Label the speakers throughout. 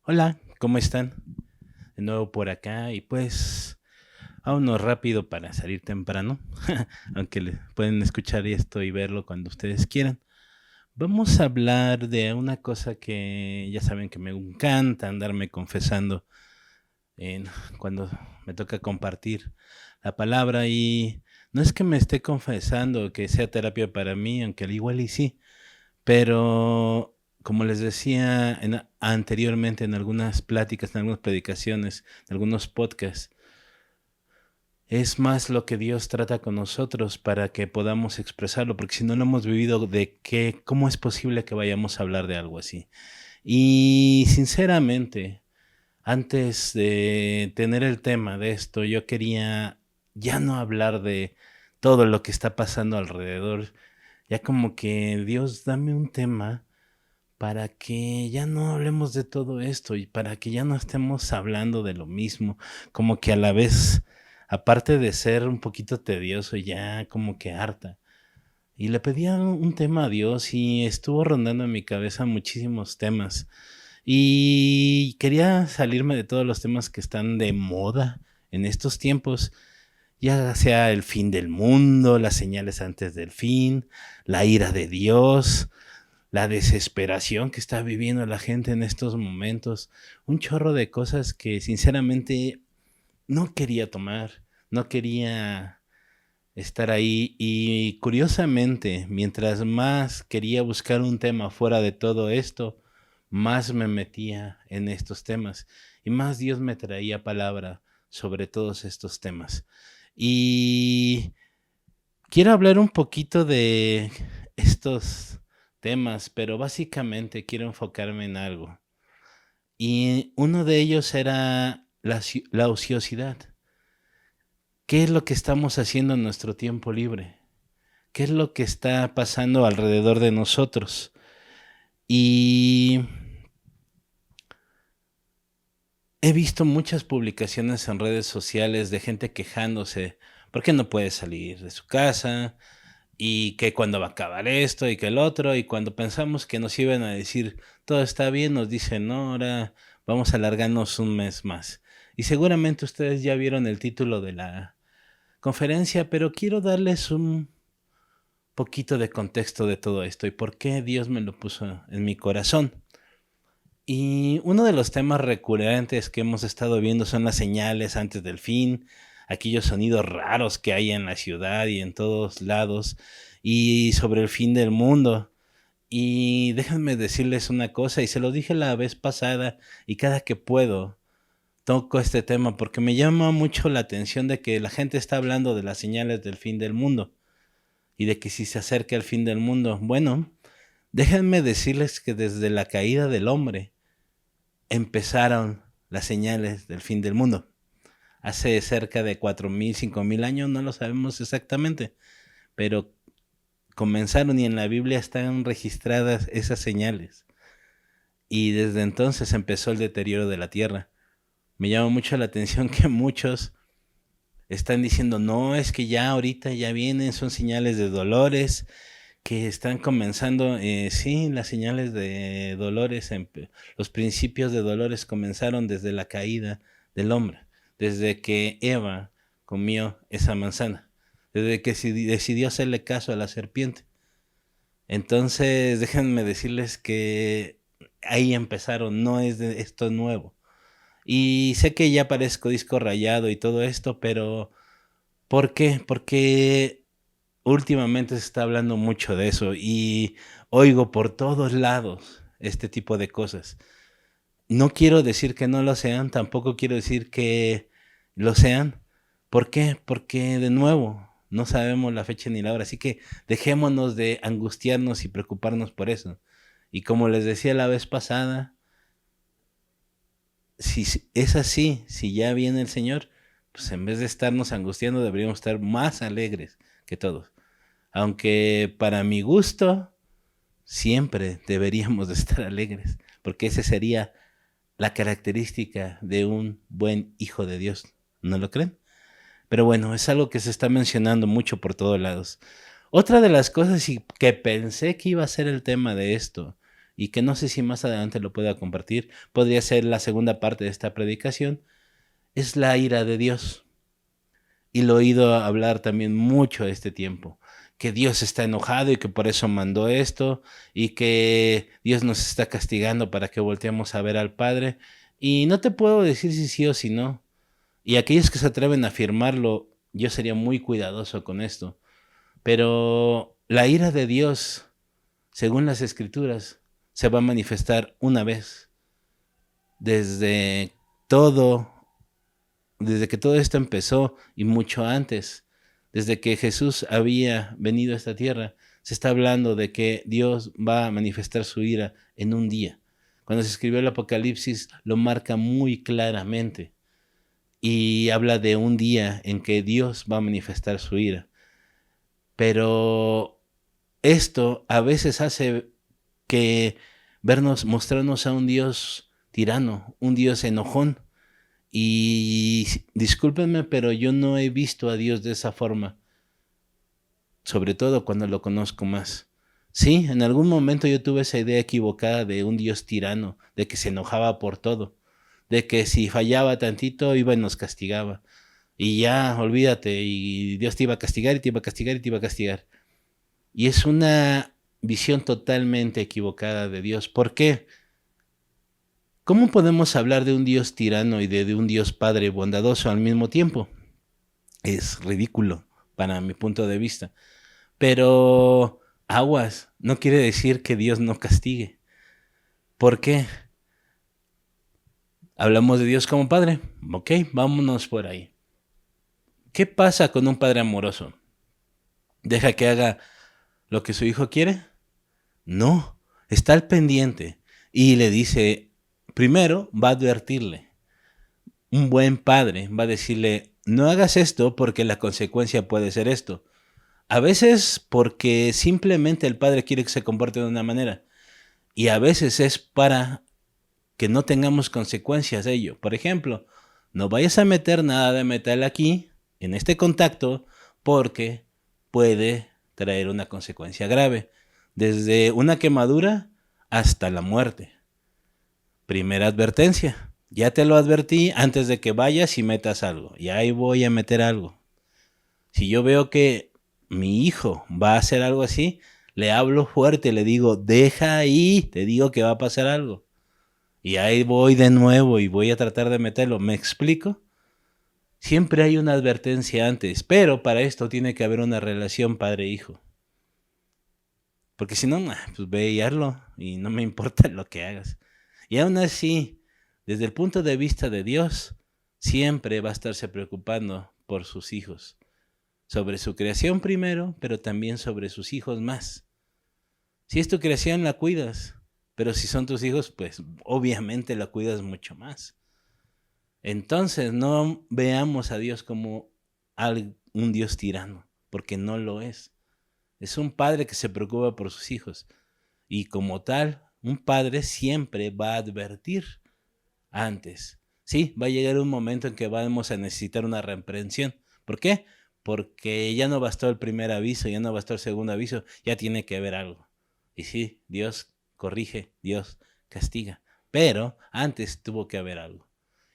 Speaker 1: Hola, ¿cómo están? De nuevo por acá y pues vámonos rápido para salir temprano, aunque pueden escuchar esto y verlo cuando ustedes quieran. Vamos a hablar de una cosa que ya saben que me encanta andarme confesando en, cuando me toca compartir la palabra y no es que me esté confesando que sea terapia para mí, aunque al igual y sí, pero, como les decía anteriormente en algunas pláticas, en algunas predicaciones, en algunos podcasts, es más lo que Dios trata con nosotros para que podamos expresarlo, porque si no lo hemos vivido, ¿de qué, cómo es posible que vayamos a hablar de algo así? Y sinceramente, antes de tener el tema de esto, yo quería ya no hablar de todo lo que está pasando alrededor, ya como que Dios, dame un tema para que ya no hablemos de todo esto y para que ya no estemos hablando de lo mismo, como que a la vez, aparte de ser un poquito tedioso, ya como que harta. Y le pedía un tema a Dios y estuvo rondando en mi cabeza muchísimos temas. Y quería salirme de todos los temas que están de moda en estos tiempos, ya sea el fin del mundo, las señales antes del fin, la ira de Dios, la desesperación que está viviendo la gente en estos momentos, un chorro de cosas que sinceramente no quería tomar, no quería estar ahí y curiosamente, mientras más quería buscar un tema fuera de todo esto, más me metía en estos temas y más Dios me traía palabra sobre todos estos temas. Y quiero hablar un poquito de estos temas, pero básicamente quiero enfocarme en algo. Y uno de ellos era la ociosidad. ¿Qué es lo que estamos haciendo en nuestro tiempo libre? ¿Qué es lo que está pasando alrededor de nosotros? Y he visto muchas publicaciones en redes sociales de gente quejándose porque no puede salir de su casa, y que cuando va a acabar esto y que el otro, y cuando pensamos que nos iban a decir todo está bien, nos dicen no, ahora vamos a alargarnos un mes más. Y seguramente ustedes ya vieron el título de la conferencia, pero quiero darles un poquito de contexto de todo esto y por qué Dios me lo puso en mi corazón. Y uno de los temas recurrentes que hemos estado viendo son las señales antes del fin, aquellos sonidos raros que hay en la ciudad y en todos lados, y sobre el fin del mundo. Y déjenme decirles una cosa, y se lo dije la vez pasada, y cada que puedo toco este tema porque me llama mucho la atención de que la gente está hablando de las señales del fin del mundo y de que si se acerca el fin del mundo. Bueno, déjenme decirles que desde la caída del hombre, empezaron las señales del fin del mundo. Hace cerca de 4.000, 5.000 años, no lo sabemos exactamente, pero comenzaron y en la Biblia están registradas esas señales. Y desde entonces empezó el deterioro de la tierra. Me llama mucho la atención que muchos están diciendo, no, es que ya ahorita ya vienen, son señales de dolores, que están comenzando, sí, las señales de dolores, los principios de dolores comenzaron desde la caída del hombre, desde que Eva comió esa manzana, desde que decidió hacerle caso a la serpiente. Entonces, déjenme decirles que ahí empezaron, no es de esto nuevo. Y sé que ya parezco disco rayado y todo esto, pero ¿por qué? Porque últimamente se está hablando mucho de eso y oigo por todos lados este tipo de cosas. No quiero decir que no lo sean, tampoco quiero decir que lo sean. ¿Por qué? Porque de nuevo no sabemos la fecha ni la hora, así que dejémonos de angustiarnos y preocuparnos por eso. Y como les decía la vez pasada, si es así, si ya viene el Señor, pues en vez de estarnos angustiando deberíamos estar más alegres que todos. Aunque para mi gusto, siempre deberíamos de estar alegres, porque esa sería la característica de un buen hijo de Dios. ¿No lo creen? Pero bueno, es algo que se está mencionando mucho por todos lados. Otra de las cosas que pensé que iba a ser el tema de esto, y que no sé si más adelante lo pueda compartir, podría ser la segunda parte de esta predicación, es la ira de Dios. Y lo he oído hablar también mucho este tiempo, que Dios está enojado y que por eso mandó esto, y que Dios nos está castigando para que volteemos a ver al Padre. Y no te puedo decir si sí o si no. Y aquellos que se atreven a afirmarlo, yo sería muy cuidadoso con esto. Pero la ira de Dios, según las Escrituras, se va a manifestar una vez. Desde todo desde que todo esto empezó y mucho antes, desde que Jesús había venido a esta tierra, se está hablando de que Dios va a manifestar su ira en un día. Cuando se escribió el Apocalipsis lo marca muy claramente y habla de un día en que Dios va a manifestar su ira. Pero esto a veces hace que mostrarnos a un Dios tirano, un Dios enojón. Y discúlpenme, pero yo no he visto a Dios de esa forma, sobre todo cuando lo conozco más. Sí, en algún momento yo tuve esa idea equivocada de un Dios tirano, de que se enojaba por todo, de que si fallaba tantito iba y nos castigaba. Y ya, olvídate, y Dios te iba a castigar y te iba a castigar y te iba a castigar. Y es una visión totalmente equivocada de Dios. ¿Por qué? ¿Cómo podemos hablar de un Dios tirano y de un Dios Padre bondadoso al mismo tiempo? Es ridículo para mi punto de vista. Pero aguas, no quiere decir que Dios no castigue. ¿Por qué? Hablamos de Dios como Padre. Ok, vámonos por ahí. ¿Qué pasa con un padre amoroso? ¿Deja que haga lo que su hijo quiere? No, está al pendiente y le dice, primero va a advertirle. Un buen padre va a decirle, no hagas esto porque la consecuencia puede ser esto. A veces porque simplemente el padre quiere que se comporte de una manera y a veces es para que no tengamos consecuencias de ello. Por ejemplo, no vayas a meter nada de metal aquí, en este contacto, porque puede traer una consecuencia grave, desde una quemadura hasta la muerte. Primera advertencia. Ya te lo advertí antes de que vayas y metas algo. Y ahí voy a meter algo. Si yo veo que mi hijo va a hacer algo así, le hablo fuerte, le digo, deja ahí, te digo que va a pasar algo. Y ahí voy de nuevo y voy a tratar de meterlo. ¿Me explico? Siempre hay una advertencia antes, pero para esto tiene que haber una relación padre-hijo. Porque si no, pues ve y hazlo y no me importa lo que hagas. Y aún así, desde el punto de vista de Dios, siempre va a estarse preocupando por sus hijos. Sobre su creación primero, pero también sobre sus hijos más. Si es tu creación, la cuidas. Pero si son tus hijos, pues obviamente la cuidas mucho más. Entonces no veamos a Dios como un Dios tirano, porque no lo es. Es un padre que se preocupa por sus hijos. Y como tal, un padre siempre va a advertir antes. Sí, va a llegar un momento en que vamos a necesitar una reprensión. ¿Por qué? Porque ya no bastó el primer aviso, ya no bastó el segundo aviso, ya tiene que haber algo. Y sí, Dios corrige, Dios castiga, pero antes tuvo que haber algo.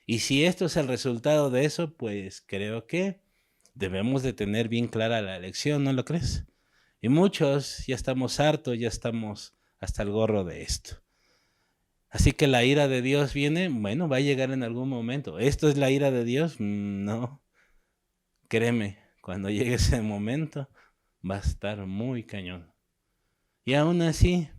Speaker 1: Y si esto es el resultado de eso, pues creo que debemos de tener bien clara la elección, ¿no lo crees? Y muchos ya estamos hartos, ya estamos hasta el gorro de esto. Así que la ira de Dios viene, bueno, va a llegar en algún momento. ¿Esto es la ira de Dios? No, créeme, cuando llegue ese momento va a estar muy cañón. Y aún así,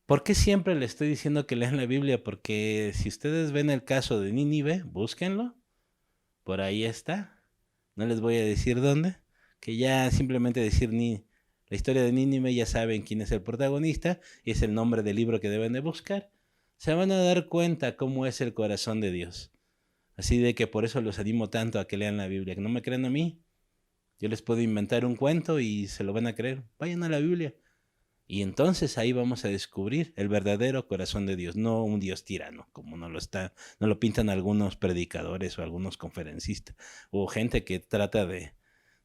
Speaker 1: ¿por qué siempre le estoy diciendo que lean la Biblia? Porque si ustedes ven el caso de Nínive, búsquenlo, por ahí está. No les voy a decir dónde, que ya simplemente decir la historia de Nínive ya saben quién es el protagonista y es el nombre del libro que deben de buscar. Se van a dar cuenta cómo es el corazón de Dios. Así de que por eso los animo tanto a que lean la Biblia. Que no me crean a mí. Yo les puedo inventar un cuento y se lo van a creer. Vayan a la Biblia. Y entonces ahí vamos a descubrir el verdadero corazón de Dios, no un Dios tirano, como no lo pintan algunos predicadores o algunos conferencistas, o gente que trata de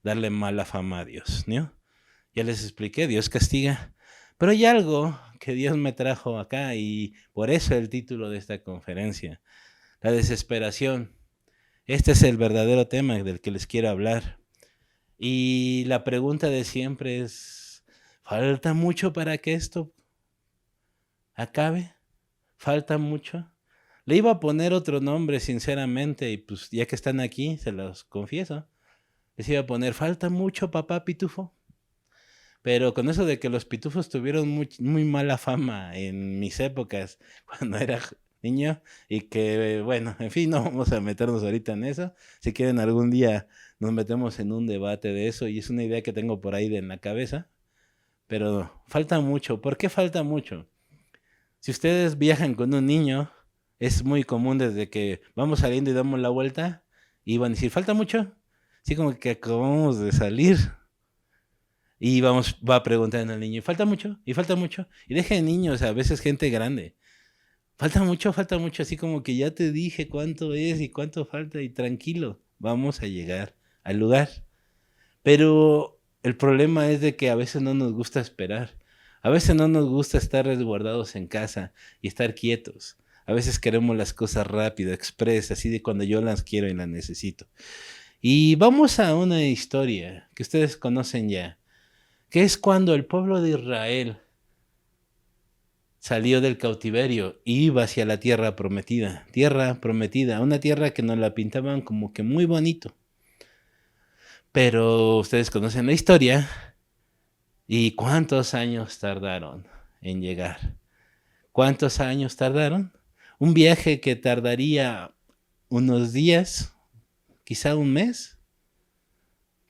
Speaker 1: darle mala fama a Dios, ¿no? Ya les expliqué, Dios castiga, Pero hay algo que Dios me trajo acá y por eso el título de esta conferencia, la desesperación. Este es el verdadero tema del que les quiero hablar. Y la pregunta de siempre es, ¿falta mucho para que esto acabe? ¿Falta mucho? Le iba a poner otro nombre, sinceramente, y pues ya que están aquí, se los confieso. Les iba a poner, ¿falta mucho, papá Pitufo? Pero con eso de que los pitufos tuvieron muy mala fama en mis épocas, cuando era niño, y que, bueno, en fin, no vamos a meternos ahorita en eso. Si quieren, algún día nos metemos en un debate de eso, y es una idea que tengo por ahí en la cabeza. Pero falta mucho. ¿Por qué falta mucho? Si ustedes viajan con un niño, es muy común desde que vamos saliendo y damos la vuelta, y van a decir, ¿falta mucho? Así como que acabamos de salir. Y va preguntando al niño, ¿y falta mucho? ¿Y falta mucho? Y deja de niños, a veces gente grande. Falta mucho, así como que ya te dije cuánto es y cuánto falta y tranquilo, vamos a llegar al lugar. Pero el problema es de que a veces no nos gusta esperar. A veces no nos gusta estar resguardados en casa y estar quietos. A veces queremos las cosas rápido, express, así de cuando yo las quiero y las necesito. Y vamos a una historia que ustedes conocen ya, que es cuando el pueblo de Israel salió del cautiverio e iba hacia la tierra prometida, una tierra que nos la pintaban como que muy bonito. Pero ustedes conocen la historia y cuántos años tardaron en llegar. ¿Cuántos años tardaron? Un viaje que tardaría unos días, quizá un mes.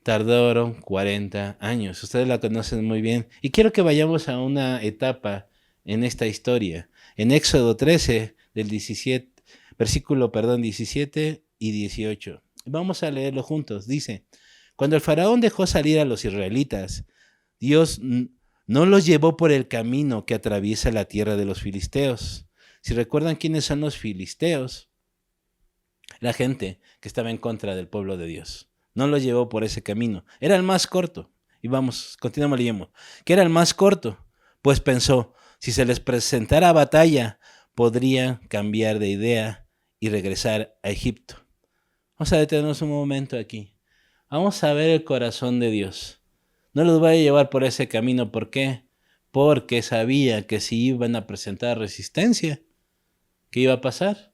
Speaker 1: Tardaron 40 años. Ustedes la conocen muy bien. Y quiero que vayamos a una etapa en esta historia. En Éxodo 13, del 17, versículo, 17 y 18. Vamos a leerlo juntos. Dice, cuando el faraón dejó salir a los israelitas, Dios no los llevó por el camino que atraviesa la tierra de los filisteos. Si recuerdan quiénes son los filisteos, la gente que estaba en contra del pueblo de Dios. No los llevó por ese camino. Era el más corto. Y vamos, continuamos leyendo. Que era el más corto. Pues pensó, si se les presentara batalla, podrían cambiar de idea y regresar a Egipto. Vamos a detenernos un momento aquí. Vamos a ver el corazón de Dios. No los va a llevar por ese camino. ¿Por qué? Porque sabía que si iban a presentar resistencia, ¿qué iba a pasar?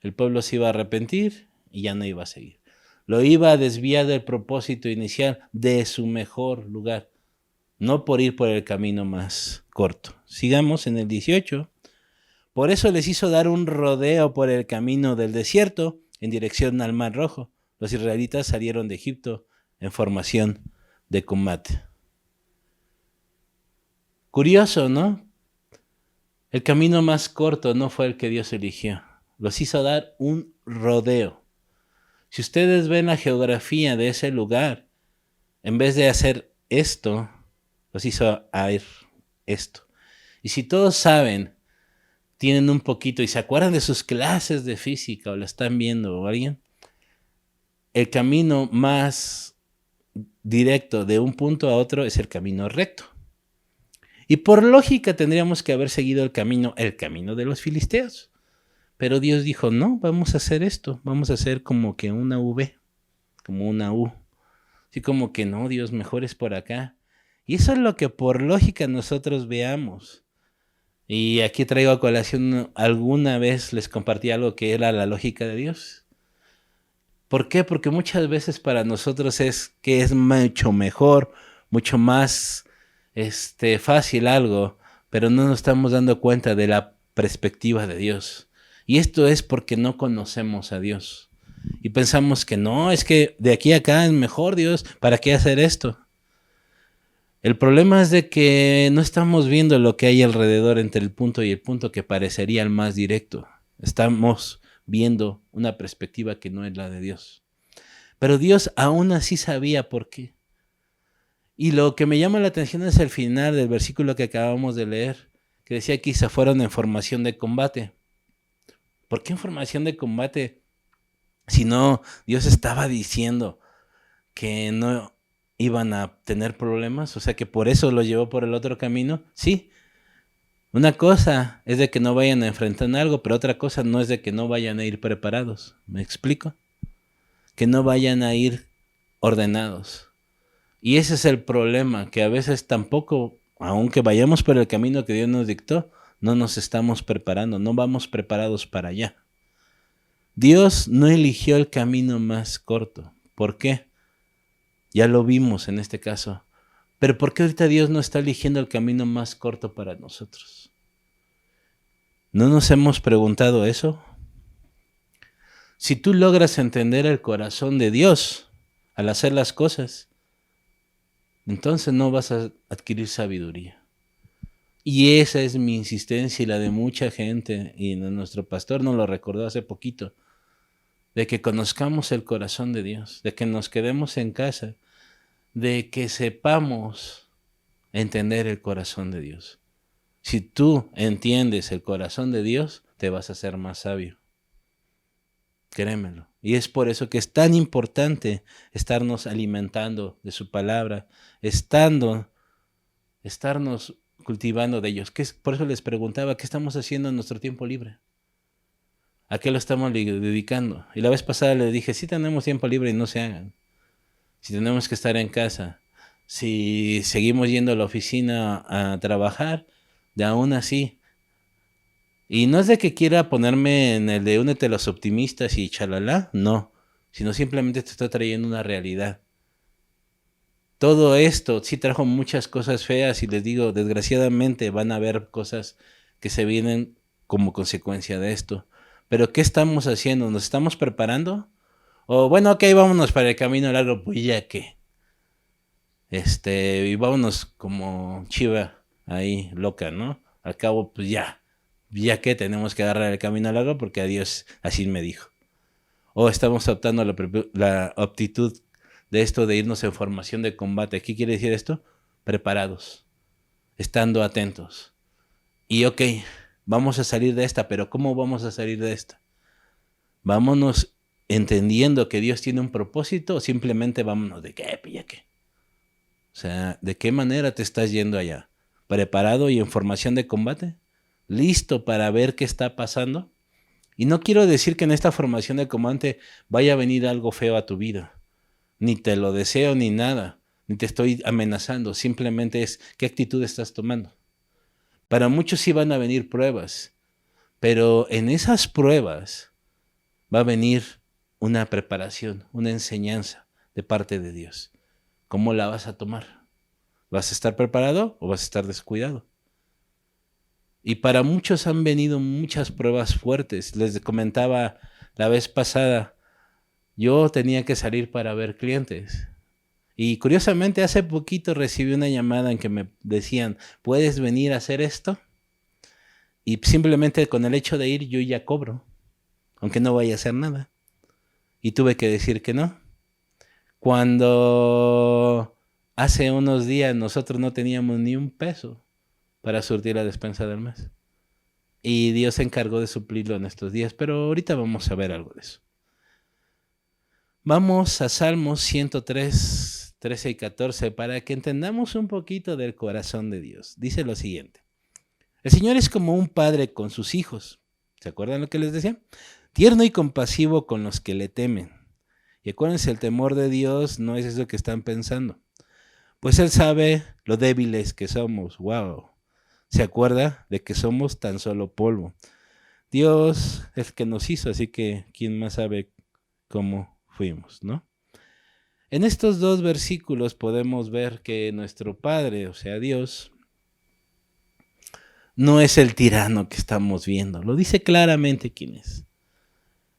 Speaker 1: El pueblo se iba a arrepentir y ya no iba a seguir. Lo iba a desviar del propósito inicial, de su mejor lugar, no por ir por el camino más corto. Sigamos en el 18. Por eso les hizo dar un rodeo por el camino del desierto en dirección al Mar Rojo. Los israelitas salieron de Egipto en formación de combate. Curioso, ¿no? El camino más corto no fue el que Dios eligió. Los hizo dar un rodeo. Si ustedes ven la geografía de ese lugar, en vez de hacer esto, los hizo ir esto. Y si todos saben, tienen un poquito y se acuerdan de sus clases de física o la están viendo o alguien, el camino más directo de un punto a otro es el camino recto. Y por lógica tendríamos que haber seguido el camino de los filisteos. Pero Dios dijo, no, vamos a hacer esto, vamos a hacer como que una V, como una U. Así como que no, Dios, mejor es por acá. Y eso es lo que por lógica nosotros veamos. Y aquí traigo a colación, alguna vez les compartí algo que era la lógica de Dios. ¿Por qué? Porque muchas veces para nosotros es que es mucho mejor, mucho más fácil algo, pero no nos estamos dando cuenta de la perspectiva de Dios. Y esto es porque no conocemos a Dios. Y pensamos que no, es que de aquí a acá es mejor Dios, ¿para qué hacer esto? El problema es de que no estamos viendo lo que hay alrededor entre el punto y el punto que parecería el más directo. Estamos viendo una perspectiva que no es la de Dios. Pero Dios aún así sabía por qué. Y lo que me llama la atención es el final del versículo que acabamos de leer, que decía que se fueron en formación de combate. ¿Por qué en formación de combate? Si no, Dios estaba diciendo que no iban a tener problemas, o sea que por eso lo llevó por el otro camino. Sí, una cosa es de que no vayan a enfrentar algo, pero otra cosa no es de que no vayan a ir preparados. ¿Me explico? Que no vayan a ir ordenados. Y ese es el problema, que a veces tampoco, aunque vayamos por el camino que Dios nos dictó, no nos estamos preparando, no vamos preparados para allá. Dios no eligió el camino más corto. ¿Por qué? Ya lo vimos en este caso. Pero ¿por qué ahorita Dios no está eligiendo el camino más corto para nosotros? ¿No nos hemos preguntado eso? Si tú logras entender el corazón de Dios al hacer las cosas, entonces no vas a adquirir sabiduría. Y esa es mi insistencia y la de mucha gente, y nuestro pastor nos lo recordó hace poquito, de que conozcamos el corazón de Dios, de que nos quedemos en casa, de que sepamos entender el corazón de Dios. Si tú entiendes el corazón de Dios, te vas a hacer más sabio. Créemelo. Y es por eso que es tan importante estarnos alimentando de su palabra, estarnos cultivando de ellos. Por eso les preguntaba, ¿qué estamos haciendo en nuestro tiempo libre? ¿A qué lo estamos dedicando? Y la vez pasada le dije, sí tenemos tiempo libre y no se hagan. Si tenemos que estar en casa, si seguimos yendo a la oficina a trabajar, de aún así. Y no es de que quiera ponerme en el de únete a los optimistas y chalala, no, sino simplemente te estoy trayendo una realidad. Todo esto sí trajo muchas cosas feas y les digo, desgraciadamente van a haber cosas que se vienen como consecuencia de esto. Pero ¿qué estamos haciendo? ¿Nos estamos preparando? O bueno, ok, vámonos para el camino largo, pues ya que. Y vámonos como chiva ahí, loca, ¿no? Al cabo, pues ya que tenemos que agarrar el camino largo porque a Dios así me dijo. O estamos optando la aptitud de esto de irnos en formación de combate. ¿Qué quiere decir esto? Preparados, estando atentos. Y ok, vamos a salir de esta, pero ¿cómo vamos a salir de esta? Vámonos entendiendo que Dios tiene un propósito o simplemente vámonos de qué, ya qué. O sea, ¿de qué manera te estás yendo allá? ¿Preparado y en formación de combate? ¿Listo para ver qué está pasando? Y no quiero decir que en esta formación de combate vaya a venir algo feo a tu vida. Ni te lo deseo ni nada. Ni te estoy amenazando. Simplemente es qué actitud estás tomando. Para muchos sí van a venir pruebas. Pero en esas pruebas va a venir una preparación, una enseñanza de parte de Dios. ¿Cómo la vas a tomar? ¿Vas a estar preparado o vas a estar descuidado? Y para muchos han venido muchas pruebas fuertes. Les comentaba la vez pasada, yo tenía que salir para ver clientes. Y curiosamente hace poquito recibí una llamada en que me decían, ¿puedes venir a hacer esto? Y simplemente con el hecho de ir yo ya cobro, aunque no vaya a hacer nada. Y tuve que decir que no. Cuando hace unos días nosotros no teníamos ni un peso para surtir la despensa del mes. Y Dios se encargó de suplirlo en estos días, pero ahorita vamos a ver algo de eso. Vamos a Salmos 103, 13 y 14 para que entendamos un poquito del corazón de Dios. Dice lo siguiente. El Señor es como un padre con sus hijos. ¿Se acuerdan lo que les decía? Tierno y compasivo con los que le temen. Y acuérdense, el temor de Dios no es eso que están pensando. Pues Él sabe lo débiles que somos. ¡Wow! Se acuerda de que somos tan solo polvo. Dios es el que nos hizo, así que ¿quién más sabe cómo fuimos, no? En estos dos versículos podemos ver que nuestro Padre, o sea Dios, no es el tirano que estamos viendo. Lo dice claramente quién es.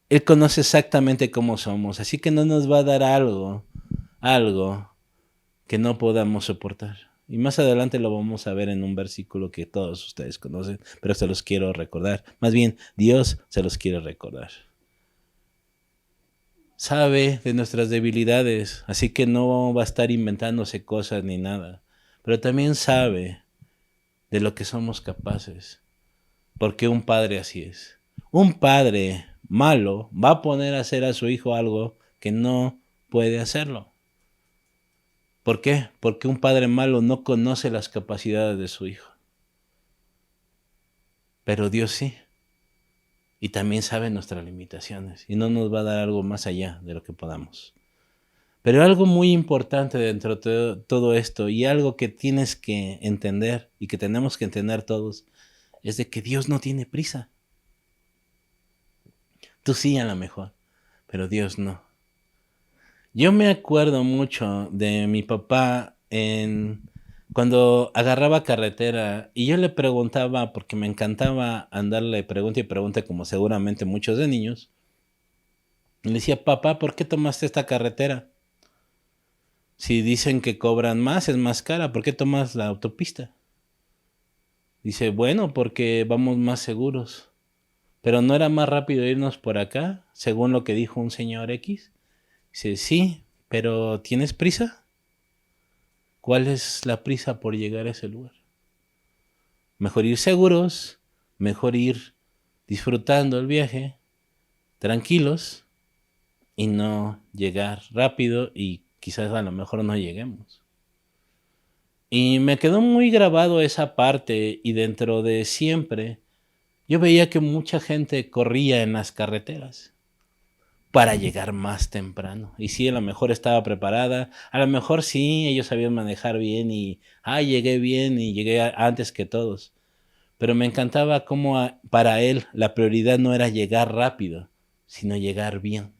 Speaker 1: Él conoce exactamente cómo somos, así que no nos va a dar algo que no podamos soportar. Y más adelante lo vamos a ver en un versículo que todos ustedes conocen, pero se los quiero recordar. Más bien, Dios se los quiere recordar. Sabe de nuestras debilidades, así que no va a estar inventándose cosas ni nada. Pero también sabe de lo que somos capaces, porque un padre así es. Un padre malo va a poner a hacer a su hijo algo que no puede hacerlo. ¿Por qué? Porque un padre malo no conoce las capacidades de su hijo. Pero Dios sí. Y también sabe nuestras limitaciones. Y no nos va a dar algo más allá de lo que podamos. Pero algo muy importante dentro de todo esto, y algo que tienes que entender y que tenemos que entender todos, es de que Dios no tiene prisa. Tú sí, a lo mejor, pero Dios no. Yo me acuerdo mucho de mi papá cuando agarraba carretera y yo le preguntaba, porque me encantaba andarle pregunta y pregunta como seguramente muchos de niños, y le decía, papá, ¿por qué tomaste esta carretera? Si dicen que cobran más, es más cara, ¿por qué tomas la autopista? Dice, bueno, porque vamos más seguros. Pero ¿no era más rápido irnos por acá, según lo que dijo un señor X? Dice, sí, pero ¿tienes prisa? ¿Cuál es la prisa por llegar a ese lugar? Mejor ir seguros, mejor ir disfrutando el viaje, tranquilos, y no llegar rápido y quizás a lo mejor no lleguemos. Y me quedó muy grabado esa parte y dentro de siempre yo veía que mucha gente corría en las carreteras para llegar más temprano. Y sí, a lo mejor estaba preparada, a lo mejor sí, ellos sabían manejar bien y, llegué bien y llegué antes que todos. Pero me encantaba cómo para él la prioridad no era llegar rápido, sino llegar bien.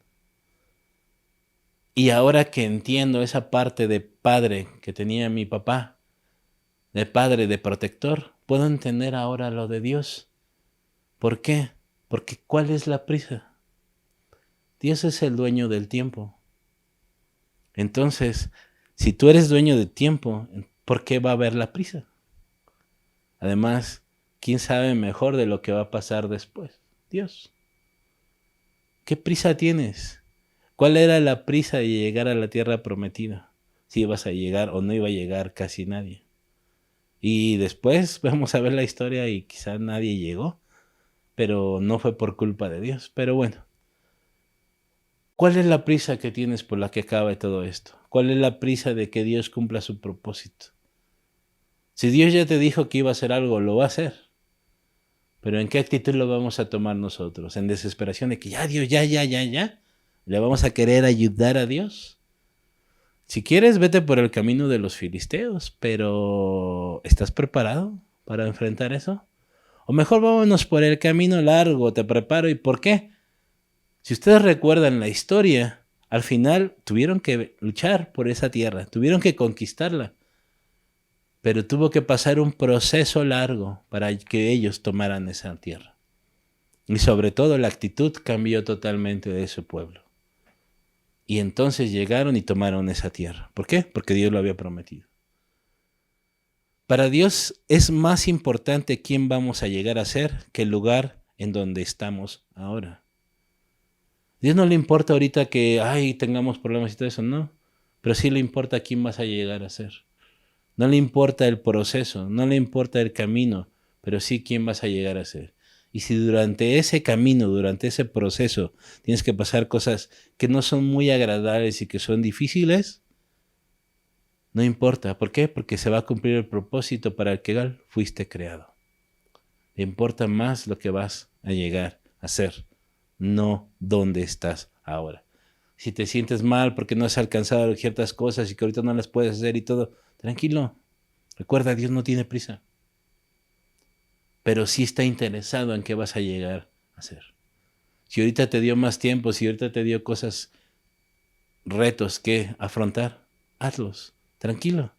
Speaker 1: Y ahora que entiendo esa parte de padre que tenía mi papá, de padre, de protector, puedo entender ahora lo de Dios. ¿Por qué? Porque ¿cuál es la prisa? Dios es el dueño del tiempo. Entonces, si tú eres dueño del tiempo, ¿por qué va a haber la prisa? Además, ¿quién sabe mejor de lo que va a pasar después? Dios. ¿Qué prisa tienes? ¿Cuál era la prisa de llegar a la tierra prometida? Si ibas a llegar o no iba a llegar casi nadie. Y después vamos a ver la historia y quizá nadie llegó, pero no fue por culpa de Dios. Pero bueno, ¿cuál es la prisa que tienes por la que acabe todo esto? ¿Cuál es la prisa de que Dios cumpla su propósito? Si Dios ya te dijo que iba a hacer algo, lo va a hacer. Pero ¿en qué actitud lo vamos a tomar nosotros? ¿En desesperación de que ya Dios, ya? ¿Le vamos a querer ayudar a Dios? Si quieres, vete por el camino de los filisteos, pero ¿estás preparado para enfrentar eso? O mejor vámonos por el camino largo, te preparo. ¿Y por qué? Si ustedes recuerdan la historia, al final tuvieron que luchar por esa tierra, tuvieron que conquistarla, pero tuvo que pasar un proceso largo para que ellos tomaran esa tierra. Y sobre todo la actitud cambió totalmente de ese pueblo. Y entonces llegaron y tomaron esa tierra. ¿Por qué? Porque Dios lo había prometido. Para Dios es más importante quién vamos a llegar a ser que el lugar en donde estamos ahora. Dios no le importa ahorita que tengamos problemas y todo eso, no. Pero sí le importa quién vas a llegar a ser. No le importa el proceso, no le importa el camino, pero sí quién vas a llegar a ser. Y si durante ese camino, durante ese proceso, tienes que pasar cosas que no son muy agradables y que son difíciles, no importa. ¿Por qué? Porque se va a cumplir el propósito para el que fuiste creado. Le importa más lo que vas a llegar a ser, no dónde estás ahora. Si te sientes mal porque no has alcanzado ciertas cosas y que ahorita no las puedes hacer y todo, tranquilo. Recuerda, Dios no tiene prisa. Pero sí está interesado en qué vas a llegar a hacer. Si ahorita te dio más tiempo, si ahorita te dio cosas, retos que afrontar, hazlos. Tranquilo.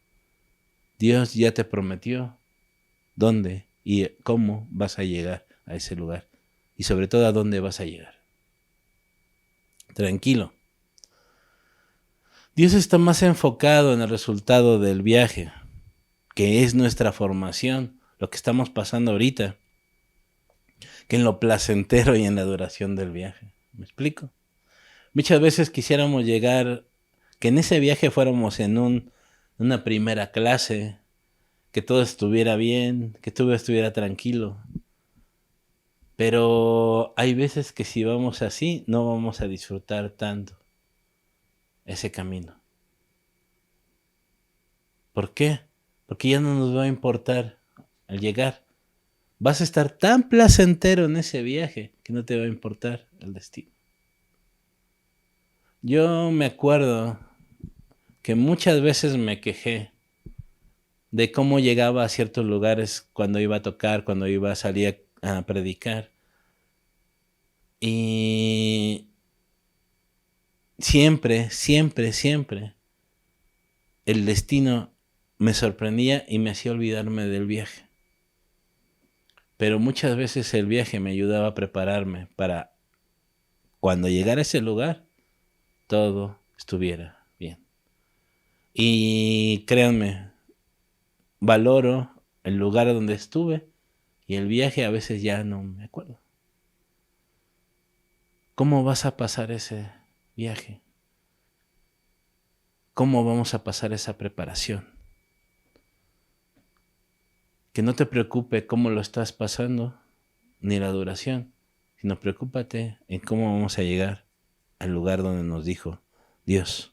Speaker 1: Dios ya te prometió dónde y cómo vas a llegar a ese lugar. Y sobre todo a dónde vas a llegar. Tranquilo. Dios está más enfocado en el resultado del viaje, que es nuestra formación, lo que estamos pasando ahorita, que en lo placentero y en la duración del viaje. ¿Me explico? Muchas veces quisiéramos llegar, que en ese viaje fuéramos en una primera clase, que todo estuviera bien, que todo estuviera tranquilo. Pero hay veces que si vamos así, no vamos a disfrutar tanto ese camino. ¿Por qué? Porque ya no nos va a importar al llegar. Vas a estar tan placentero en ese viaje que no te va a importar el destino. Yo me acuerdo que muchas veces me quejé de cómo llegaba a ciertos lugares cuando iba a tocar, cuando iba a salir a predicar. Y siempre, siempre, siempre el destino me sorprendía y me hacía olvidarme del viaje. Pero muchas veces el viaje me ayudaba a prepararme para cuando llegara a ese lugar, todo estuviera bien. Y créanme, valoro el lugar donde estuve y el viaje a veces ya no me acuerdo. ¿Cómo vas a pasar ese viaje? ¿Cómo vamos a pasar esa preparación? Que no te preocupe cómo lo estás pasando, ni la duración, sino preocúpate en cómo vamos a llegar al lugar donde nos dijo Dios.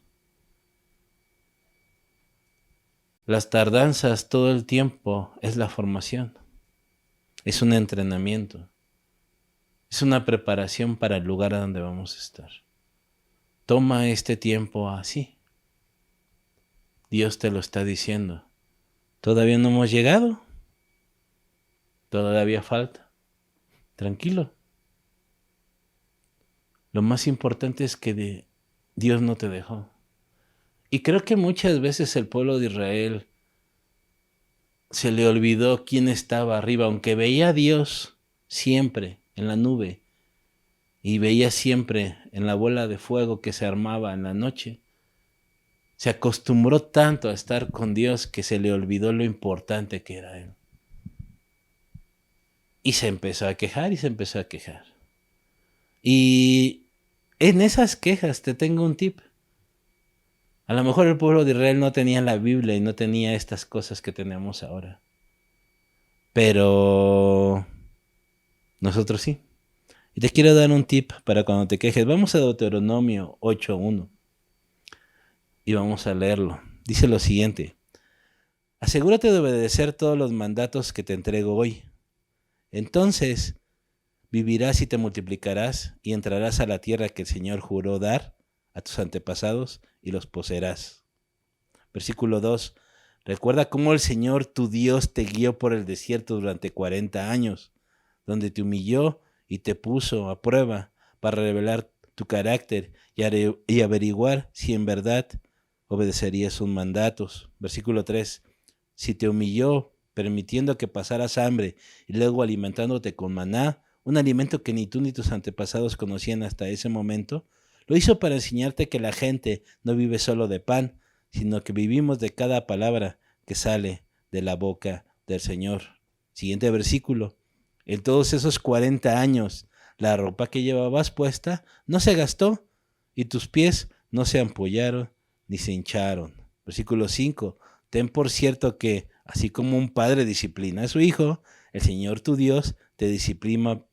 Speaker 1: Las tardanzas todo el tiempo es la formación, es un entrenamiento, es una preparación para el lugar a donde vamos a estar. Toma este tiempo así. Dios te lo está diciendo. ¿Todavía no hemos llegado? ¿Todavía falta? Tranquilo. Lo más importante es que Dios no te dejó. Y creo que muchas veces el pueblo de Israel se le olvidó quién estaba arriba, aunque veía a Dios siempre en la nube y veía siempre en la bola de fuego que se armaba en la noche. Se acostumbró tanto a estar con Dios que se le olvidó lo importante que era Él. Y se empezó a quejar y se empezó a quejar. Y en esas quejas te tengo un tip. A lo mejor el pueblo de Israel no tenía la Biblia y no tenía estas cosas que tenemos ahora. Pero nosotros sí. Y te quiero dar un tip para cuando te quejes. Vamos a Deuteronomio 8:1 y vamos a leerlo. Dice lo siguiente. Asegúrate de obedecer todos los mandatos que te entrego hoy. Entonces vivirás y te multiplicarás y entrarás a la tierra que el Señor juró dar a tus antepasados y los poseerás. Versículo 2. Recuerda cómo el Señor tu Dios te guió por el desierto durante 40 años, donde te humilló y te puso a prueba para revelar tu carácter y averiguar si en verdad obedecerías sus mandatos. Versículo 3. Si te humilló permitiendo que pasaras hambre y luego alimentándote con maná, un alimento que ni tú ni tus antepasados conocían hasta ese momento, lo hizo para enseñarte que la gente no vive solo de pan, sino que vivimos de cada palabra que sale de la boca del Señor. Siguiente versículo. En todos esos 40 años, la ropa que llevabas puesta no se gastó y tus pies no se ampollaron ni se hincharon. Versículo 5. Ten por cierto que, así como un padre disciplina a su hijo, el Señor tu Dios te disciplina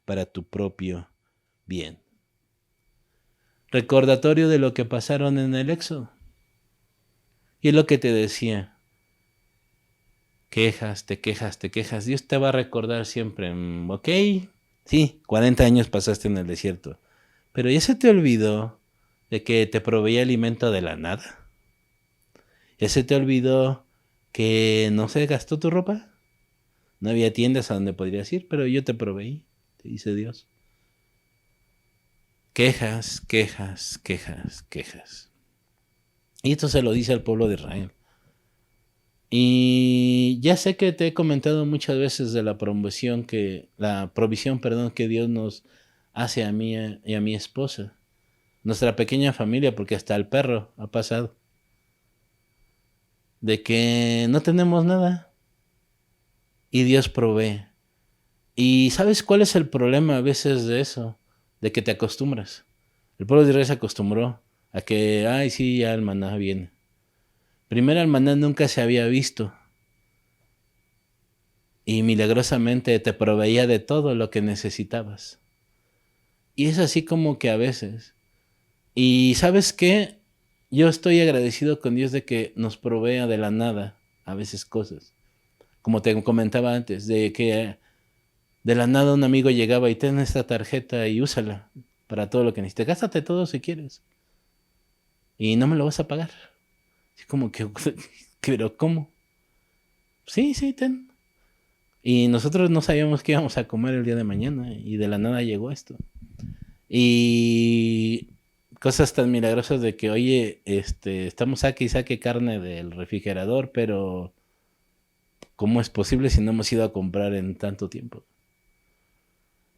Speaker 1: para tu propio bien. Recordatorio de lo que pasaron en el Éxodo. Y es lo que te decía. Quejas, te quejas, te quejas. Dios te va a recordar siempre. Ok, sí, 40 años pasaste en el desierto. Pero ya se te olvidó de que te proveía alimento de la nada. Ya se te olvidó que no se gastó tu ropa. No había tiendas a donde podrías ir, pero yo te proveí, te dice Dios. Quejas, quejas, quejas, quejas. Y esto se lo dice al pueblo de Israel. Y ya sé que te he comentado muchas veces de la provisión que Dios nos hace a mí y a mi esposa. Nuestra pequeña familia, porque hasta el perro ha pasado. De que no tenemos nada y Dios provee. ¿Y sabes cuál es el problema a veces de eso? De que te acostumbras. El pueblo de Israel se acostumbró a que, ay, sí, ya el maná viene. Primero el maná nunca se había visto. Y milagrosamente te proveía de todo lo que necesitabas. Y es así como que a veces. ¿Y sabes qué? yo estoy agradecido con Dios de que nos provea de la nada a veces cosas. Como te comentaba antes, de que de la nada un amigo llegaba y ten esta tarjeta y úsala para todo lo que necesites. Gástate todo si quieres y no me lo vas a pagar. Así como que, pero ¿cómo? Sí, sí, ten. Y nosotros no sabíamos qué íbamos a comer el día de mañana y de la nada llegó esto. Y cosas tan milagrosas de que, oye, estamos saque y saque carne del refrigerador, pero ¿cómo es posible si no hemos ido a comprar en tanto tiempo?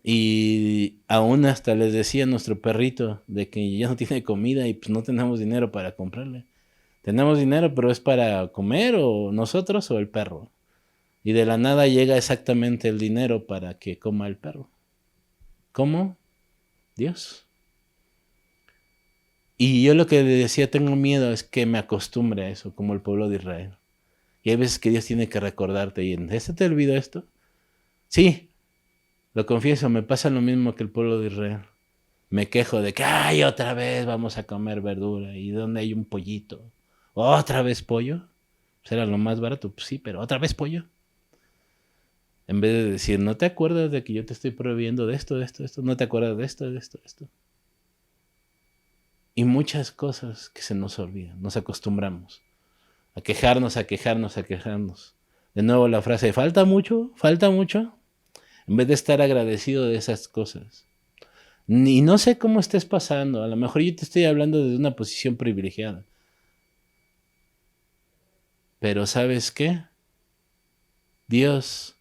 Speaker 1: Y aún hasta les decía a nuestro perrito de que ya no tiene comida y pues no tenemos dinero para comprarle. Tenemos dinero, pero es para comer o nosotros o el perro. Y de la nada llega exactamente el dinero para que coma el perro. ¿Cómo? Dios. Y yo lo que le decía, tengo miedo, es que me acostumbre a eso, como el pueblo de Israel. Y hay veces que Dios tiene que recordarte, y en ¿este te olvidó esto? Sí, lo confieso, me pasa lo mismo que el pueblo de Israel. Me quejo de que, ay, otra vez vamos a comer verdura, y donde hay un pollito. ¿Otra vez pollo? Pues era lo más barato, pues sí, pero ¿otra vez pollo? En vez de decir, ¿no te acuerdas de que yo te estoy prohibiendo de esto, de esto, de esto? ¿No te acuerdas de esto, de esto, de esto? Y muchas cosas que se nos olvidan, nos acostumbramos a quejarnos, a quejarnos, a quejarnos. De nuevo la frase, falta mucho, en vez de estar agradecido de esas cosas. Y no sé cómo estés pasando, a lo mejor yo te estoy hablando desde una posición privilegiada. Pero ¿sabes qué? Dios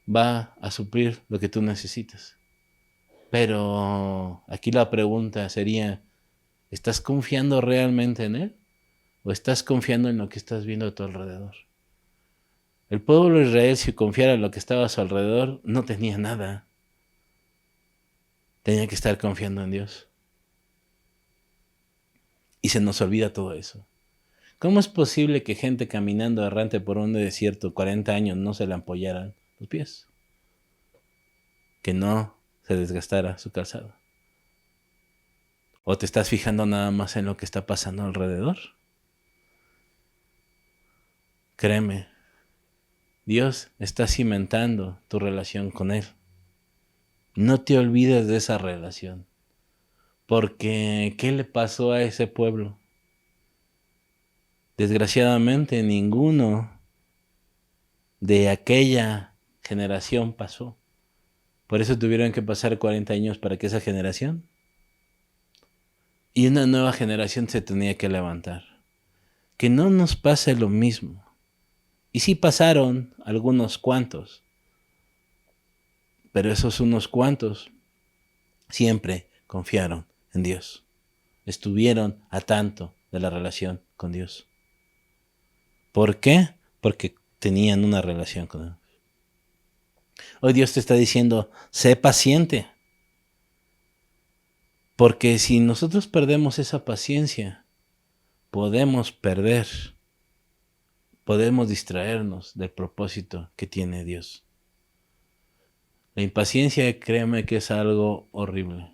Speaker 1: va a suplir lo que tú necesitas. Pero aquí la pregunta sería, ¿estás confiando realmente en Él? ¿O estás confiando en lo que estás viendo a tu alrededor? El pueblo de Israel, si confiara en lo que estaba a su alrededor, no tenía nada. Tenía que estar confiando en Dios. Y se nos olvida todo eso. ¿Cómo es posible que gente caminando errante por un desierto 40 años no se le apoyaran los pies? Que no se desgastara su calzado. ¿O te estás fijando nada más en lo que está pasando alrededor? Créeme, Dios está cimentando tu relación con Él. No te olvides de esa relación. Porque, ¿qué le pasó a ese pueblo? Desgraciadamente, ninguno de aquella generación pasó. Por eso tuvieron que pasar 40 años para que esa generación y una nueva generación se tenía que levantar. Que no nos pase lo mismo. Y sí pasaron algunos cuantos, pero esos unos cuantos siempre confiaron en Dios. Estuvieron a tanto de la relación con Dios. ¿Por qué? Porque tenían una relación con Él. Hoy Dios te está diciendo, sé paciente. Porque si nosotros perdemos esa paciencia, podemos distraernos del propósito que tiene Dios. La impaciencia, créeme que es algo horrible.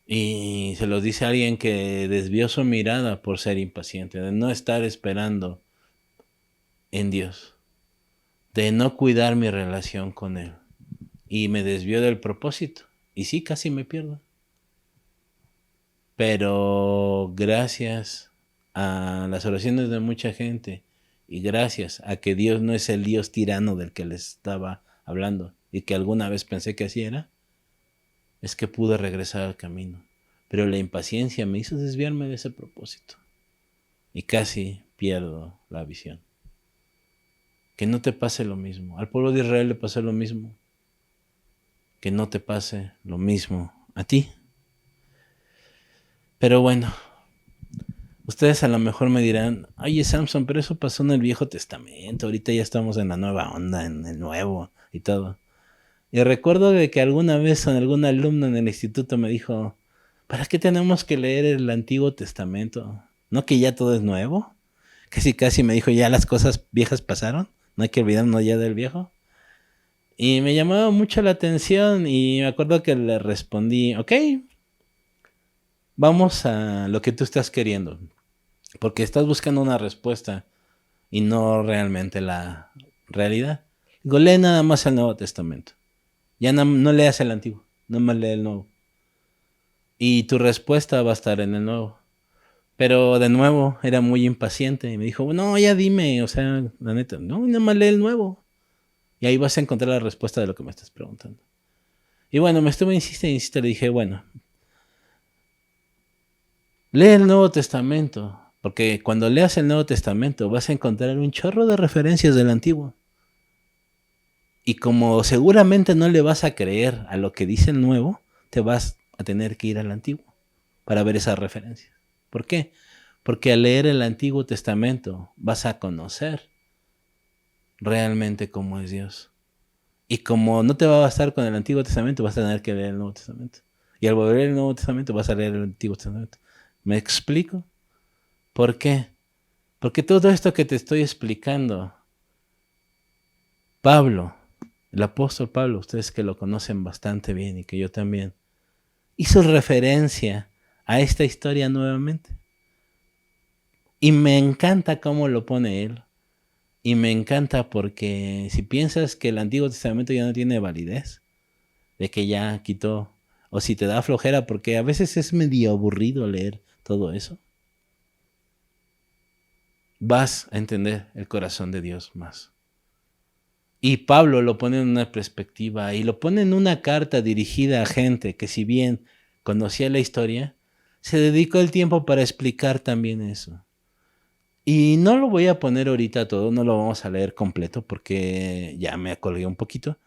Speaker 1: Y se lo dice a alguien que desvió su mirada por ser impaciente, de no estar esperando en Dios, de no cuidar mi relación con Él. Y me desvió del propósito. Y sí, casi me pierdo. Pero gracias a las oraciones de mucha gente y gracias a que Dios no es el Dios tirano del que les estaba hablando y que alguna vez pensé que así era, es que pude regresar al camino. Pero la impaciencia me hizo desviarme de ese propósito y casi pierdo la visión. Que no te pase lo mismo. Al pueblo de Israel le pasó lo mismo. Que no te pase lo mismo a ti. Pero bueno, ustedes a lo mejor me dirán, oye Samson, pero eso pasó en el Viejo Testamento, ahorita ya estamos en la nueva onda, en el Nuevo y todo. Y recuerdo de que alguna vez algún alumno en el instituto me dijo, ¿para qué tenemos que leer el Antiguo Testamento? ¿No que ya todo es nuevo? Casi me dijo, ya las cosas viejas pasaron, no hay que olvidarnos ya del viejo. Y me llamaba mucho la atención y me acuerdo que le respondí, ok, vamos a lo que tú estás queriendo, porque estás buscando una respuesta y no realmente la realidad. Digo, lee nada más el Nuevo Testamento. Ya no leas el Antiguo, no más lee el Nuevo. Y tu respuesta va a estar en el Nuevo. Pero de nuevo, era muy impaciente y me dijo, no, ya dime, o sea, la neta, no, nada más lee el Nuevo. Y ahí vas a encontrar la respuesta de lo que me estás preguntando. Y bueno, me estuve insiste, le dije, bueno, lee el Nuevo Testamento, porque cuando leas el Nuevo Testamento vas a encontrar un chorro de referencias del Antiguo. Y como seguramente no le vas a creer a lo que dice el Nuevo, te vas a tener que ir al Antiguo para ver esas referencias. ¿Por qué? Porque al leer el Antiguo Testamento vas a conocer realmente cómo es Dios. Y como no te va a bastar con el Antiguo Testamento, vas a tener que leer el Nuevo Testamento. Y al volver el Nuevo Testamento vas a leer el Antiguo Testamento. ¿Me explico? ¿Por qué? Porque todo esto que te estoy explicando, Pablo, el apóstol Pablo, ustedes que lo conocen bastante bien y que yo también, hizo referencia a esta historia nuevamente. Y me encanta cómo lo pone él. Y me encanta porque si piensas que el Antiguo Testamento ya no tiene validez, de que ya quitó, o si te da flojera, porque a veces es medio aburrido leer todo eso, vas a entender el corazón de Dios más. Y Pablo lo pone en una perspectiva y lo pone en una carta dirigida a gente que si bien conocía la historia, se dedicó el tiempo para explicar también eso. Y no lo voy a poner ahorita todo, no lo vamos a leer completo porque ya me acolgué un poquito.